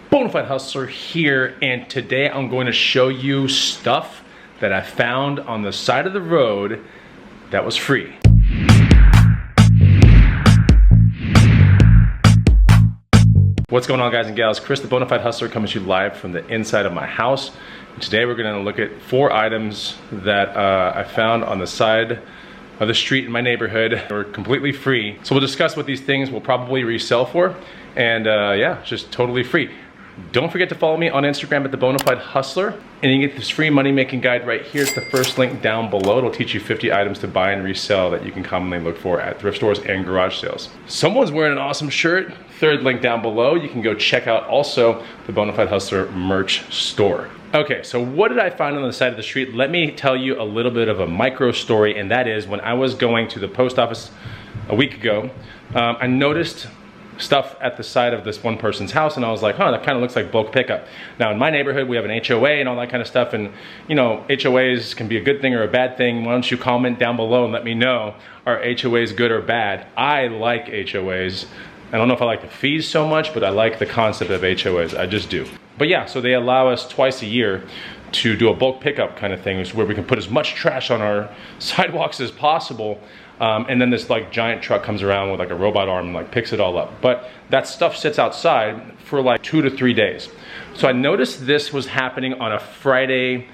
Bonafide Hustler here, and today I'm going to show you stuff that I found on the side of the road that was free. What's going on, guys and gals? Chris the Bonafide Hustler coming to you live from the inside of my house. And today we're going to look at 4 items that I found on the side of the street in my neighborhood. They're completely free. So we'll discuss what these things will probably resell for, and yeah, just totally free. Don't forget to follow me on Instagram at the Bonafide Hustler, and you can get this free money making guide right here. It's the first link down below. It'll teach you 50 items to buy and resell that you can commonly look for at thrift stores and garage sales. Someone's wearing an awesome shirt. Third link down below. You can go check out also the Bonafide Hustler merch store. Okay, so what did I find on the side of the street? Let me tell you a little bit of a micro story, and that is when I was going to the post office a week ago, I noticed stuff at the side of this one person's house, and I was like, huh, that kind of looks like bulk pickup. Now in my neighborhood we have an HOA and all that kind of stuff, and you know, HOAs can be a good thing or a bad thing. Why don't you comment down below and let me know, are HOAs good or bad? I like HOAs. I don't know if I like the fees so much, but I like the concept of HOAs, I just do. But yeah, so they allow us twice a year to do a bulk pickup kind of thing, where we can put as much trash on our sidewalks as possible. And then this like giant truck comes around with like a robot arm and like picks it all up. But that stuff sits outside for like 2 to 3 days. So I noticed this was happening on a Friday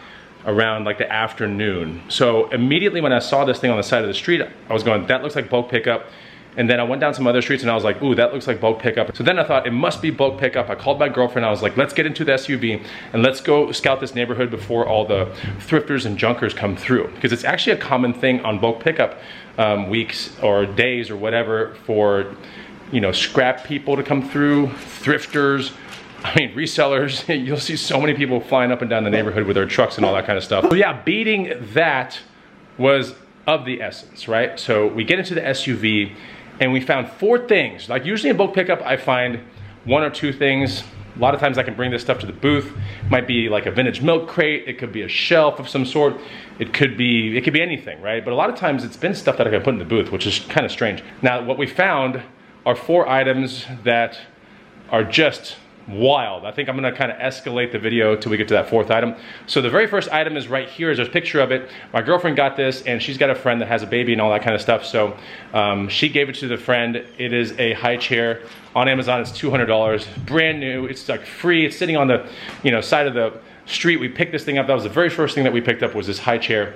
around like the afternoon. So immediately when I saw this thing on the side of the street, I was going, that looks like bulk pickup. And then I went down some other streets and I was like, ooh, that looks like bulk pickup. So then I thought it must be bulk pickup. I called my girlfriend. I was like, let's get into the SUV and let's go scout this neighborhood before all the thrifters and junkers come through. Because it's actually a common thing on bulk pickup weeks or days or whatever for, you know, scrap people to come through, thrifters, I mean, resellers. You'll see so many people flying up and down the neighborhood with their trucks and all that kind of stuff. So yeah, beating that was of the essence, right? So we get into the SUV and we found 4 things. Like usually in bulk pickup, I find 1 or 2 things. A lot of times I can bring this stuff to the booth. It might be like a vintage milk crate. It could be a shelf of some sort. It could be anything, right? But a lot of times it's been stuff that I can put in the booth, which is kind of strange. Now, what we found are 4 items that are just wild. I think I'm gonna kind of escalate the video till we get to that 4th item. So the very first item is right here. There's a picture of it. My girlfriend got this, and she's got a friend that has a baby and all that kind of stuff. So she gave it to the friend. It is a high chair. On Amazon, it's $200, brand new. It's like free. It's sitting on the, you know, side of the street. We picked this thing up. That was the very first thing that we picked up, was this high chair.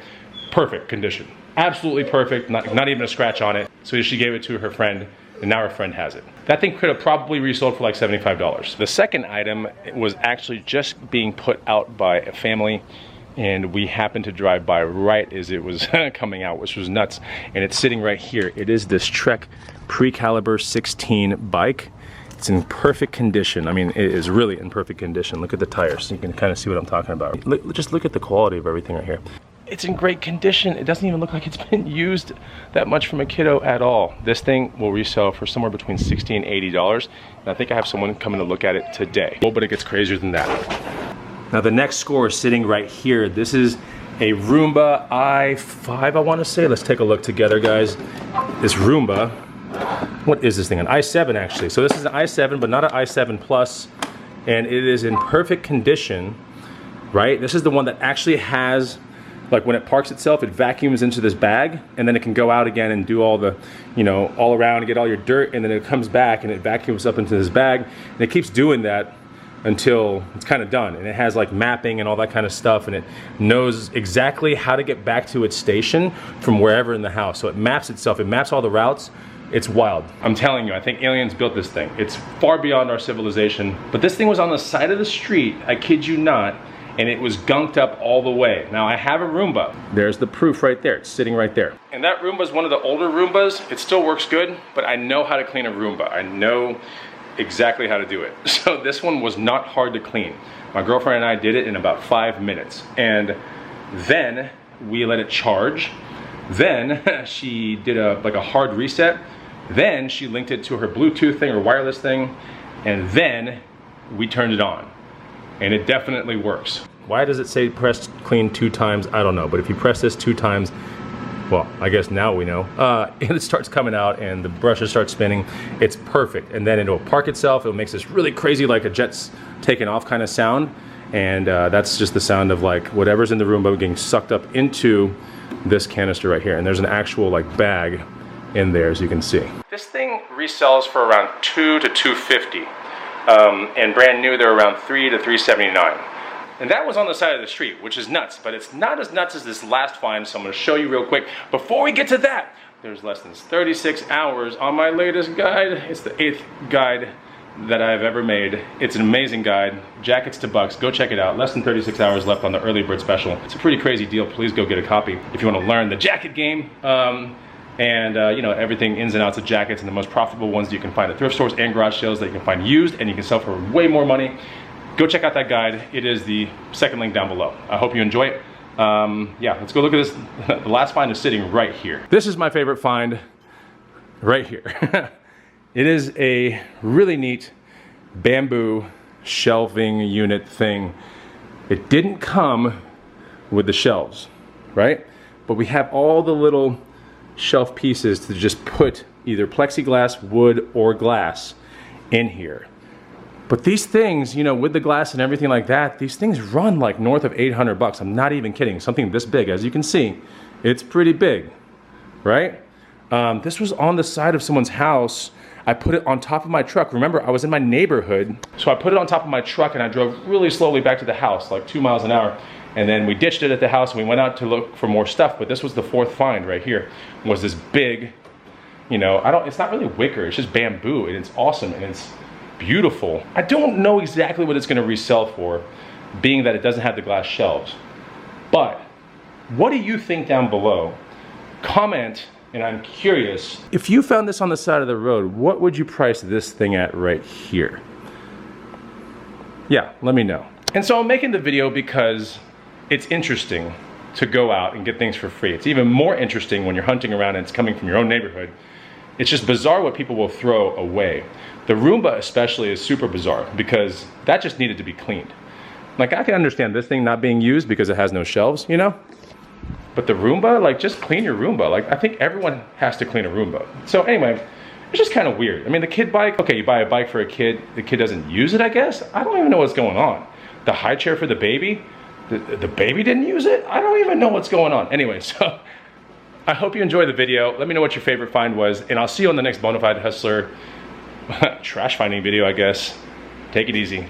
Perfect condition. Absolutely perfect. Not even a scratch on it. So she gave it to her friend, and now her friend has it. That thing could have probably resold for like $75. The second item was actually just being put out by a family, and we happened to drive by right as it was coming out, which was nuts. And it's sitting right here. It is this Trek Pre-Caliber 16 bike. It's in perfect condition. I mean, it is really in perfect condition. Look at the tires. You can kind of see what I'm talking about. Just look at the quality of everything right here. It's in great condition. It doesn't even look like it's been used that much from a kiddo at all. This thing will resell for somewhere between $60 and $80. And I think I have someone coming to look at it today. Oh, but it gets crazier than that. Now the next score is sitting right here. This is a Roomba i5, I want to say. Let's take a look together, guys. This Roomba, what is this thing? An i7 actually. So this is an i7, but not an i7 Plus, and it is in perfect condition, right? This is the one that actually has, like when it parks itself, it vacuums into this bag, and then it can go out again and do all the, you know, all around and get all your dirt, and then it comes back and it vacuums up into this bag, and it keeps doing that until it's kind of done. And it has like mapping and all that kind of stuff, and it knows exactly how to get back to its station from wherever in the house. So it maps itself, it maps all the routes. It's wild. I'm telling you, I think aliens built this thing. It's far beyond our civilization. But this thing was on the side of the street, I kid you not, and it was gunked up all the way. Now I have a Roomba. There's the proof right there, it's sitting right there. And that Roomba is one of the older Roombas. It still works good, but I know how to clean a Roomba. I know exactly how to do it. So this one was not hard to clean. My girlfriend and I did it in about 5 minutes. And then we let it charge. Then she did like a hard reset. Then she linked it to her Bluetooth thing or wireless thing. And then we turned it on. And it definitely works. Why does it say press clean 2 times? I don't know, but if you press this 2 times, well, I guess now we know, and it starts coming out and the brushes start spinning. It's perfect. And then it'll park itself. It makes this really crazy, like a jet taken off kind of sound. And that's just the sound of like whatever's in the Roomba getting sucked up into this canister right here. And there's an actual like bag in there, as you can see. This thing resells for around $2 to $2.50. And brand new, they're around $3 to $3.79. And that was on the side of the street, which is nuts, but it's not as nuts as this last find, so I'm gonna show you real quick. Before we get to that, there's less than 36 hours on my latest guide. It's the 8th guide that I've ever made. It's an amazing guide. Jackets to bucks, go check it out. Less than 36 hours left on the early bird special. It's a pretty crazy deal. Please go get a copy if you want to learn the jacket game. You know, everything ins and outs of jackets and the most profitable ones that you can find at thrift stores and garage sales that you can find used and you can sell for way more money. Go check out that guide. It is the second link down below. I hope you enjoy it. Yeah, let's go look at this. The last find is sitting right here. This is my favorite find right here. It is a really neat bamboo shelving unit thing. It didn't come with the shelves, right? But we have all the little shelf pieces to just put either plexiglass, wood, or glass in here. But these things, you know, with the glass and everything like that, these things run like north of 800 bucks. I'm not even kidding. Something this big, as you can see, it's pretty big, right? This was on the side of someone's house. I put it on top of my truck. Remember, I was in my neighborhood, so I put it on top of my truck and I drove really slowly back to the house, like 2 miles an hour. And then we ditched it at the house and we went out to look for more stuff, but this was the 4th find right here. Was this big, you know, it's not really wicker, it's just bamboo, and it's awesome and it's beautiful. I don't know exactly what it's gonna resell for, being that it doesn't have the glass shelves. But what do you think down below? Comment. And I'm curious, if you found this on the side of the road, what would you price this thing at right here? Yeah, let me know. And so I'm making the video because it's interesting to go out and get things for free. It's even more interesting when you're hunting around and it's coming from your own neighborhood. It's just bizarre what people will throw away. The Roomba especially is super bizarre because that just needed to be cleaned. Like, I can understand this thing not being used because it has no shelves, you know? But the Roomba, like, just clean your Roomba. Like, I think everyone has to clean a Roomba. So anyway, it's just kind of weird. I mean, the kid bike, okay, you buy a bike for a kid, the kid doesn't use it, I guess? I don't even know what's going on. The high chair for the baby, the baby didn't use it? I don't even know what's going on. Anyway, so I hope you enjoyed the video. Let me know what your favorite find was, and I'll see you on the next Bonafide Hustler trash finding video, I guess. Take it easy.